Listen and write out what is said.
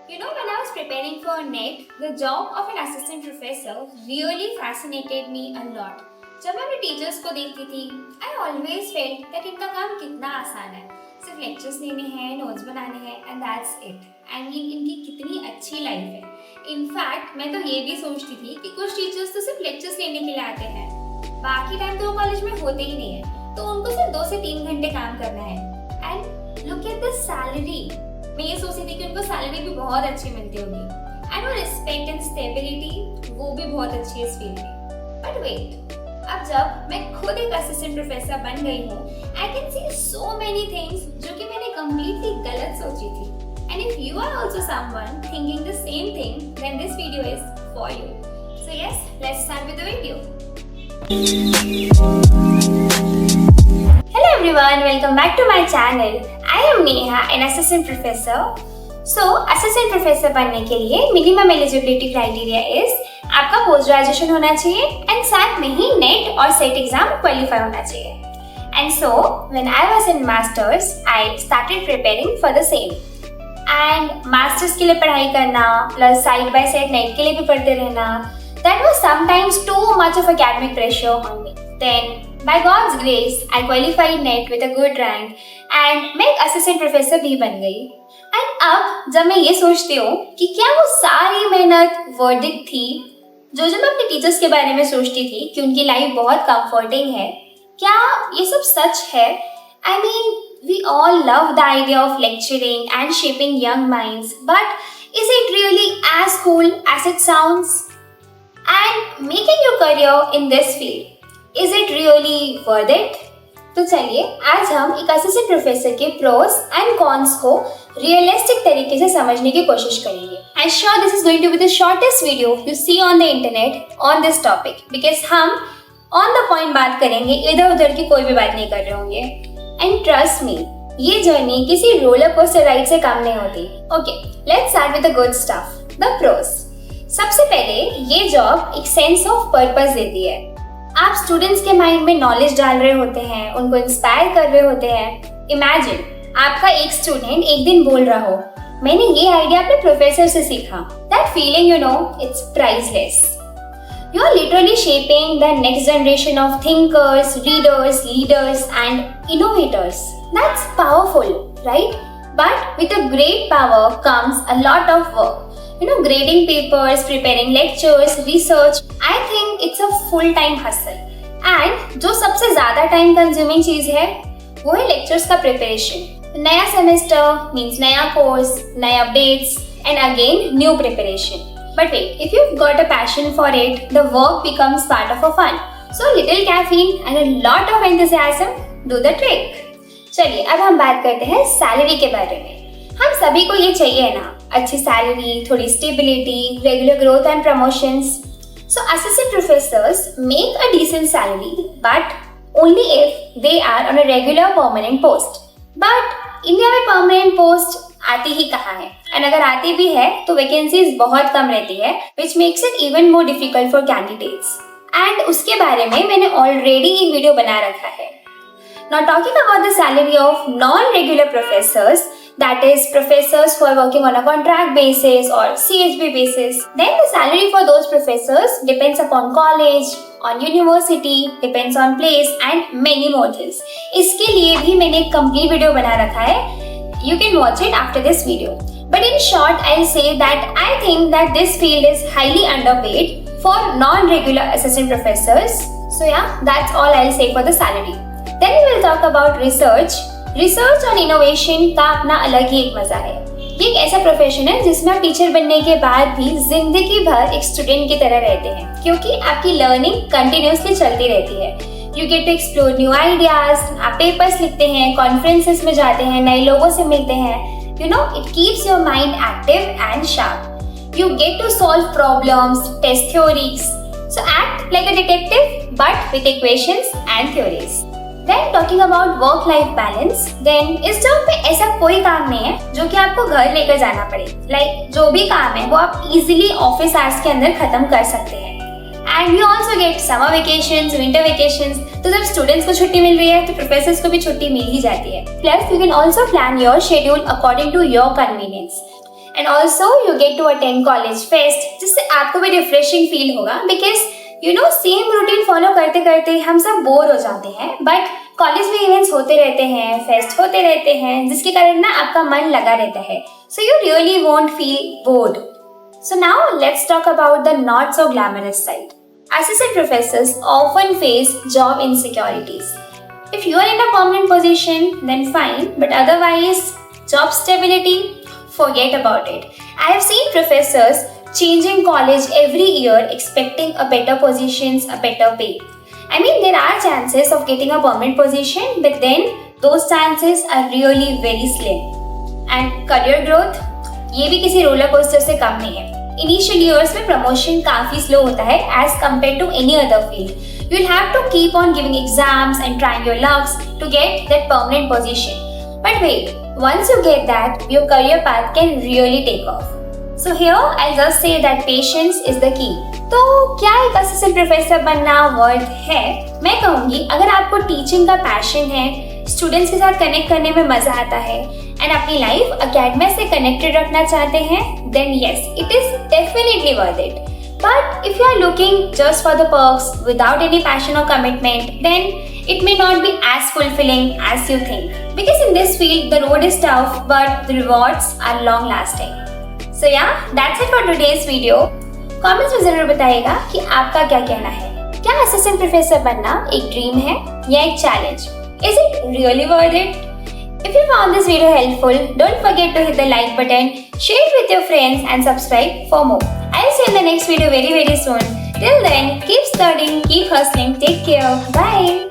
When I was preparing for NET, the job of an assistant professor really fascinated me a lot. जब मैं अपने teachers को देखती थी, I always felt that इनका काम कितना आसान है. सिर्फ लेक्चर्स लेने हैं, नोट्स बनाने हैं, and that's it. And इनकी कितनी अच्छी लाइफ है. इनफैक्ट मैं तो ये भी सोचती थी कि कुछ टीचर्स तो सिर्फ लेक्चर्स लेने के लिए आते हैं. बाकी टाइम तो वो कॉलेज में होते ही नहीं है, तो उनको सिर्फ 2 से 3 घंटे काम करना है. And look at the salary. मैं ये सोचती थी कि उनको सैलरी भी बहुत अच्छी मिलती होगी एंड वो रिस्पेक्ट एंड स्टेबिलिटी वो भी बहुत अच्छी है इस फील्ड में. बट वेट, अब जब मैं खुद एक असिस्टेंट प्रोफेसर बन गई हूँ, I can see so many things जो कि मैंने कम्प्लीटली गलत सोची थी. And if you are also someone thinking the same thing, then this video is for you. So yes, let's start with the video. Hello everyone, welcome back to my channel. I am Neha, an assistant professor. So, assistant professor बनने के लिए minimum eligibility criteria is आपका post graduation होना चाहिए and साथ में ही NET और सेट एग्जाम क्वालिफाई होना चाहिए. And so when I was in masters I started preparing for the same. And masters के लिए पढ़ाई करना plus side by side NET के लिए भी पढ़ते रहना, that was sometimes too much of academic pressure on me. Then by God's grace, I qualified NET with a good rank and मैं एक assistant professor भी बन गई. And अब जब मैं ये सोचती हूँ कि क्या वो सारी मेहनत worth it थी, जो मैं अपने टीचर्स के बारे में सोचती थी कि उनकी लाइफ बहुत comforting है, क्या ये सब सच है? I mean, we all love the idea of lecturing and shaping young minds, but is it really as cool as it sounds? And making your career in this field, Is it really worth it? तो चलिए आज हम एक assistant professor के pros and cons को realistic तरीके से समझने की कोशिश करेंगे. I am sure this is going to be the shortest video you see on the internet on this topic, because हम ऑन द पॉइंट बात करेंगे, इधर उधर की कोई भी बात नहीं कर रहे होंगे. एंड ट्रस्ट मी, ये जर्नी किसी रोलर कोस्टर राइड से कम नहीं होती. Okay, let's start with the good stuff, the pros. सबसे पहले ये जॉब एक सेंस ऑफ पर्पस देती है. आप स्टूडेंट्स के माइंड में नॉलेज डाल रहे होते हैं, उनको इंस्पायर कर रहे होते हैं. इमेजिन आपका एक स्टूडेंट एक दिन बोल रहा हो, मैंने ये आइडिया अपने प्रोफेसर से सीखा. That feeling, it's priceless. You are literally shaping the next generation of thinkers, readers, leaders and innovators. That's powerful, right? But with a great power comes a lot of work. Grading papers, preparing lectures, research. I think it's a full-time hustle. And जो सबसे ज़्यादा time consuming चीज़ है, वो है lectures का preparation. नया semester means नया course, नए updates, and again new preparation. But wait, if you've got a passion for it, the work becomes part of a fun. So little caffeine and a lot of enthusiasm do the trick. चलिए अब हम बात करते हैं salary के बारे में. हम सभी को ये चाहिए ना, अच्छी सैलरी, थोड़ी stability, regular growth and promotions. So assistant professors make a decent salary but only if they are on a regular permanent post. But India में परमानेंट पोस्ट आती ही कहाँ है, एंड अगर आती भी है तो वैकेंसीज बहुत कम रहती है, which makes it even more difficult for candidates. And उसके बारे में मैंने ऑलरेडी एक वीडियो बना रखा है. Now talking about the salary of non-regular professors, that is professors who are working on a contract basis or CHB basis, then the salary for those professors depends upon college, on university, depends on place and many more things. इसके लिए भी मैंने एक complete video बना रखा है. You can watch it after this video. But in short, I'll say that I think that this field is highly underpaid for non-regular assistant professors. So yeah, that's all I'll say for the salary. Then we will talk about research. Research और innovation का अपना अलग ही एक मजा है. ये एक ऐसा प्रोफेशन है जिसमें आप टीचर बनने के बाद भी जिंदगी भर एक स्टूडेंट की तरह रहते हैं, क्योंकि आपकी लर्निंग कंटिन्यूसली चलती रहती है. You get to explore new ideas, आप पेपर्स लिखते हैं, कॉन्फ्रेंसेस में जाते हैं, नए लोगों से मिलते हैं. It keeps your mind active and sharp. You get to solve problems, test theories. So act like a detective but with equations and theories. Then talking about work-life balance, then इस job में ऐसा कोई काम नहीं है जो कि आपको घर लेकर जाना पड़े. जो भी काम है वो आप easily ऑफिस आवर्स के अंदर खत्म कर सकते हैं. And we also get summer vacations, winter vacations. तो जब स्टूडेंट्स को छुट्टी मिल रही है तो प्रोफेसर्स को भी छुट्टी मिल ही जाती है. Plus you can also plan your schedule according to your convenience. And also you get to attend college fest, जिससे आपको भी रिफ्रेशिंग फील होगा बिकॉज सेम रूटीन फॉलो करते करते हम सब बोर हो जाते हैं. बट कॉलेज में इवेंट्स होते रहते हैं, फेस्ट होते रहते हैं, जिसके कारण ना आपका मन लगा रहता है. So you really won't feel bored. So now let's talk about the not so glamorous side. Assistant professors often face job insecurities. If you are in a permanent position, then fine, but otherwise, job stability, forget about it. I have seen professors changing college every year expecting a better positions, a better pay. I mean, there are chances of getting a permanent position, but then those chances are really very slim. And career growth, ये भी किसी roller coaster से कम नहीं है. Initial years में promotion काफी slow होता है as compare to any other field. You will have to keep on giving exams and trying your lucks to get that permanent position. But wait, once you get that, your career path can really take off. So here I just say that patience is the key. तो क्या एक assistant professor बनना worth है? मैं कहूँगी, अगर आपको teaching का पैशन है, स्टूडेंट्स के साथ कनेक्ट करने में मजा आता है एंड अपनी लाइफ अकेडमी से कनेक्टेड रखना चाहते हैं, then yes, it is definitely worth it. But if you are looking just for the perks without any passion or commitment, then it may not be as fulfilling as you think. Because in this field, the road is tough, but the rewards are long lasting. So yeah, that's it for today's video. Comments में जरूर बताइएगा कि आपका क्या कहना है. क्या assistant professor बनना एक ड्रीम है या एक challenge? Is it really worth it? If you found this video helpful, don't forget to hit the like button, share it with your friends and subscribe for more. I'll see you in the next video very soon. Till then, keep studying, keep hustling, take care, bye.